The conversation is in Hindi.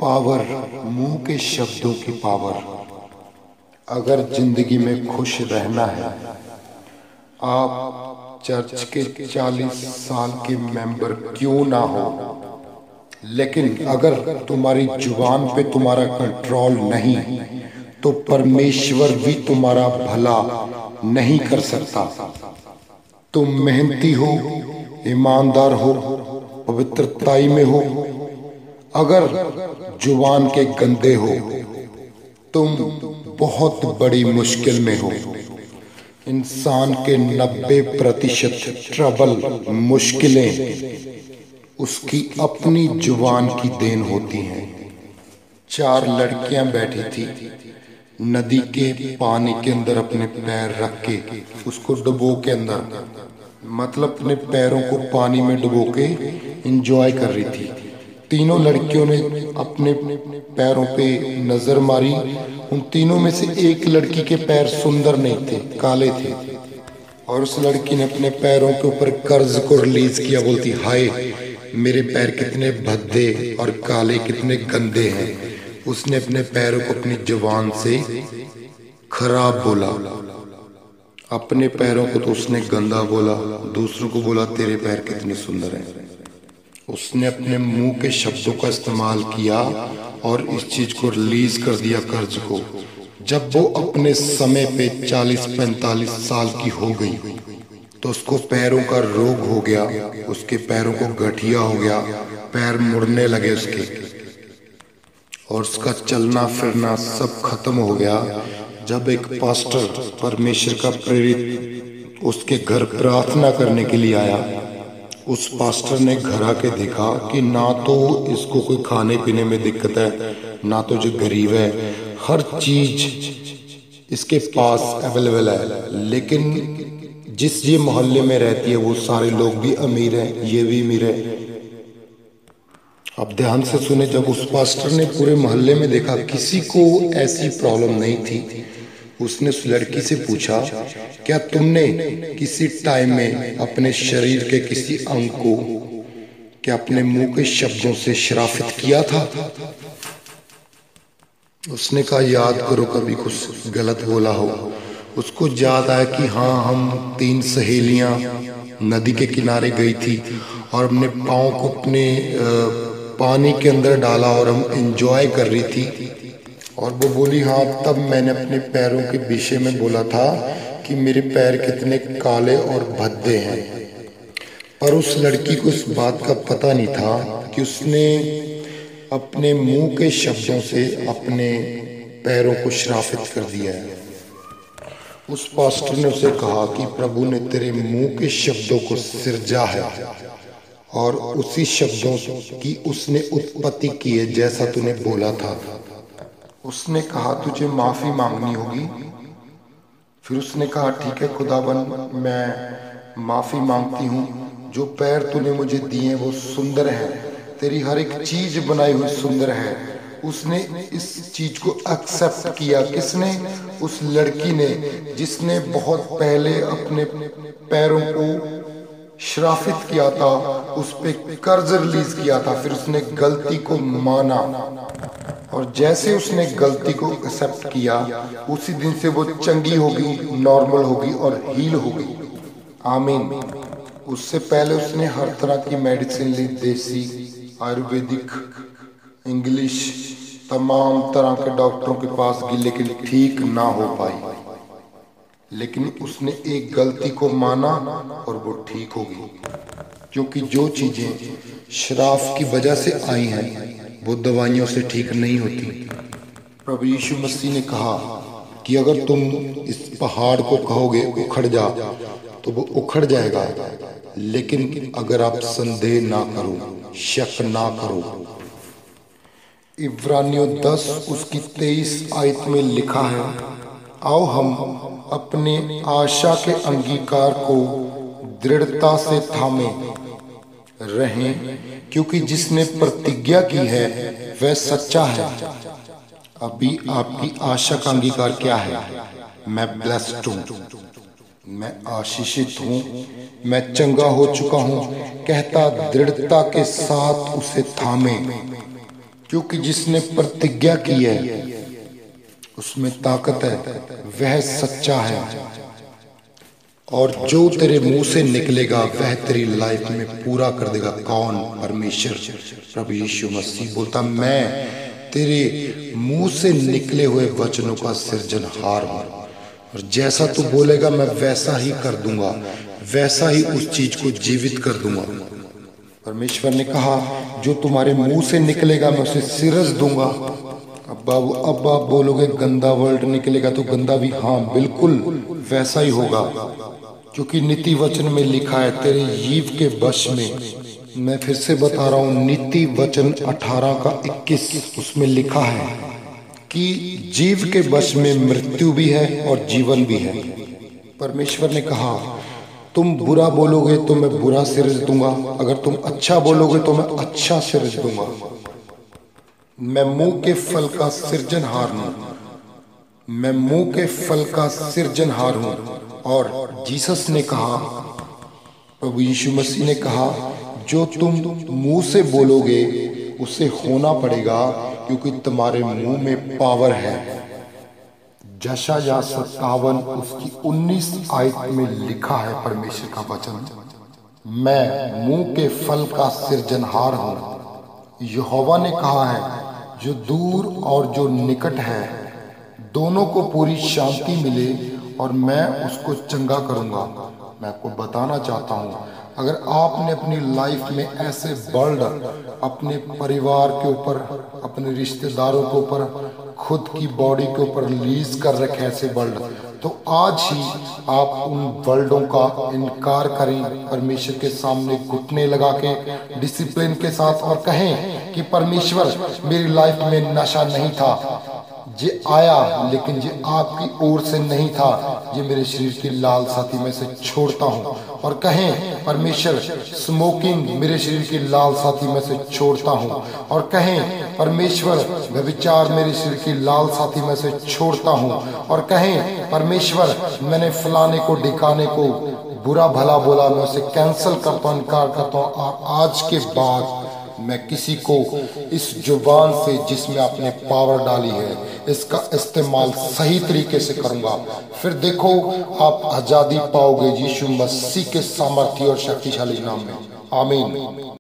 पावर, मुंह के शब्दों की पावर। अगर जिंदगी में खुश रहना है, आप चर्च के 40 साल के मेंबर क्यों ना हो, लेकिन अगर तुम्हारी जुबान पे तुम्हारा कंट्रोल नहीं तो परमेश्वर भी तुम्हारा भला नहीं कर सकता। तुम मेहनती हो, ईमानदार हो, पवित्रताई में हो, अगर जुबान के गंदे हो तुम बहुत बड़ी मुश्किल में हो। इंसान के 90% ट्रबल, मुश्किलें उसकी अपनी जुबान की देन होती हैं। 4 लड़कियां बैठी थी नदी के पानी के अंदर, अपने पैर रख के उसको डुबो के अंदर, मतलब अपने पैरों को पानी में डुबो के एंजॉय कर रही थी। तीनों लड़कियों ने अपने पैरों पे नजर मारी। उन तीनों में से एक लड़की के पैर सुंदर नहीं थे, काले थे, और उस लड़की ने अपने पैरों के ऊपर कर्ज को रिलीज किया। बोलती, हाय मेरे पैर कितने भद्दे और काले, कितने गंदे हैं। उसने अपने पैरों को अपनी जुबान से खराब बोला। अपने पैरों को तो उसने गंदा बोला, दूसरों को बोला तेरे पैर कितने सुंदर हैं। उसने अपने मुंह के शब्दों का इस्तेमाल किया और इस चीज को रिलीज कर दिया, कर्ज को। जब वो अपने समय पे 40-45 साल की हो गई तो उसको पैरों का रोग हो गया, उसके पैरों को गठिया हो गया, पैर मुड़ने लगे उसके, और उसका चलना फिरना सब खत्म हो गया। जब एक पास्टर, परमेश्वर का प्रेरित, उसके घर प्रार्थना करने के लिए आया, उस पास्टर ने घर आके देखा कि ना तो इसको कोई खाने पीने में दिक्कत है, ना तो जो गरीब है, हर चीज इसके पास अवेलेबल है, लेकिन जिस ये मोहल्ले में रहती है वो सारे लोग भी अमीर हैं, ये भी अमीर है। अब ध्यान से सुने, जब उस पास्टर ने पूरे मोहल्ले में देखा किसी को ऐसी प्रॉब्लम नहीं थी, उसने उस लड़की से पूछा, क्या तुमने किसी टाइम में अपने शरीर के किसी अंग को क्या अपने मुंह के शब्दों से श्रापित किया था? उसने कहा, याद करो कभी कुछ गलत बोला हो। उसको याद आया कि हाँ, हम 3 सहेलियां नदी के किनारे गई थी और अपने पाँव को अपने पानी के अंदर डाला और हम एंजॉय कर रही थी। और वो बोली, हाँ तब मैंने अपने पैरों के विषय में बोला था कि मेरे पैर कितने काले और भद्दे हैं। पर उस लड़की को इस बात का पता नहीं था कि उसने अपने मुंह के शब्दों से अपने पैरों को श्रापित कर दिया है। उस पास्टर ने उसे कहा कि प्रभु ने तेरे मुंह के शब्दों को सिरजा है और उसी शब्दों की उसने उत्पत्ति की है जैसा तूने बोला था। उसने कहा, तुझे माफी मांगनी होगी। फिर उसने कहा, ठीक है खुदावन, मैं माफी मांगती हूँ। जो पैर तूने मुझे दिए वो सुंदर है, तेरी हर एक चीज बनाई हुई सुंदर है। उसने इस चीज को एक्सेप्ट किया। किसने? उस लड़की ने, जिसने बहुत पहले अपने पैरों को श्रापित किया था, उस पे कर्ज रिलीज किया था। फिर उसने गलती को माना और जैसे उसने गलती को एक्सेप्ट किया, उसी दिन से वो चंगी होगी, नॉर्मल होगी और हील होगी। आमीन। उससे पहले उसने हर तरह की मेडिसिन ली, देसी, आयुर्वेदिक, इंग्लिश, तमाम तरह के डॉक्टरों के पास गई, लेकिन ठीक ना हो पाई। लेकिन उसने एक गलती को माना और वो ठीक हो गई, क्योंकि जो चीजें श्राप की वजह से आई हैं वो दवाइयों से ठीक नहीं होती। प्रभु यीशु मसीह ने कहा कि अगर तुम इस पहाड़ को कहोगे उखड़ जा तो वो उखड़ जाएगा, लेकिन अगर आप संदेह ना करो, शक ना करो। इब्रानियों 10 उसकी 23 आयत में लिखा है, आओ हम अपने आशा के अंगीकार को दृढ़ता से थामे रहें, क्योंकि जिसने प्रतिज्ञा की है वह सच्चा है। अभी आपकी आशा का अंगीकार क्या है? मैं ब्लेस्ड हूँ, मैं आशीषित हूँ, मैं चंगा हो चुका हूँ। कहता दृढ़ता के साथ उसे थामे। क्योंकि जिसने प्रतिज्ञा की है उसमें ताकत है, वह सच्चा है, और जो तेरे मुंह से निकलेगा वह तेरी लाइफ में पूरा कर देगा। कौन? परमेश्वर प्रभु यीशु मसीह बोलता, मैं तेरे मुंह से निकले हुए वचनों का सृजनहार हूं, और जैसा तू बोलेगा मैं वैसा ही कर दूंगा, वैसा ही उस चीज को जीवित कर दूंगा। परमेश्वर ने कहा, जो तुम्हारे मुंह से निकलेगा मैं उसे सिरस दूंगा। अब आप बोलोगे गंदा वर्ड निकलेगा तो गंदा भी, हाँ बिल्कुल वैसा ही होगा, क्योंकि नीति वचन में लिखा है तेरे जीव के वश में। मैं फिर से बता रहा हूं, नीति वचन 18 का 21 उसमें लिखा है कि जीव के वश में मृत्यु भी है और जीवन भी है। परमेश्वर ने कहा, तुम बुरा बोलोगे तो मैं बुरा सिरज दूंगा, अगर तुम अच्छा बोलोगे तो मैं अच्छा सिरज दूंगा। मैं मुंह के फल का सृजनहार हूं, मैं मुंह के फल का सृजनहार हूं। और जीसस ने कहा, प्रभु यीशु मसीह ने कहा, जो तुम मुंह से बोलोगे उसे होना पड़ेगा, क्योंकि तुम्हारे मुंह में पावर है। यशायाह 57 उसकी 19 आयत में लिखा है परमेश्वर का वचन, मैं मुंह के फल का सृजनहार हूं। यहोवा ने कहा है, जो दूर और जो निकट है दोनों को पूरी शांति मिले और मैं उसको चंगा करूंगा। मैं आपको बताना चाहता हूं, अगर आपने अपनी लाइफ में ऐसे बर्डन अपने परिवार के ऊपर, अपने रिश्तेदारों के ऊपर, खुद की बॉडी के ऊपर रिलीज कर रखे ऐसे बर्डन, तो आज ही आप उन वर्ल्डों का इनकार करें, परमेश्वर के सामने घुटने लगा के डिसिप्लिन के साथ, और कहें कि परमेश्वर मेरी लाइफ में नशा नहीं था, ये आया लेकिन ये आपकी ओर से नहीं था, ये मेरे शरीर की लालसा थी, मैं इसे छोड़ता हूँ। और कहें, परमेश्वर स्मोकिंग मेरे शरीर की लालसा थी, मैं इसे छोड़ता हूँ। और कहें, परमेश्वर व्यभिचार मेरे शरीर की लालसा थी, मैं इसे छोड़ता हूँ। और कहें, परमेश्वर मैंने फलाने को ढिकाने को बुरा भला बोला, मैं उसे कैंसिल करता हूँ, इनकार करता हूँ, और आज के बाद मैं किसी को इस जुबान से जिसमें आपने पावर डाली है इसका इस्तेमाल सही तरीके से करूंगा। फिर देखो आप आजादी पाओगे यीशु मसीह के सामर्थ्य और शक्तिशाली नाम में। आमीन।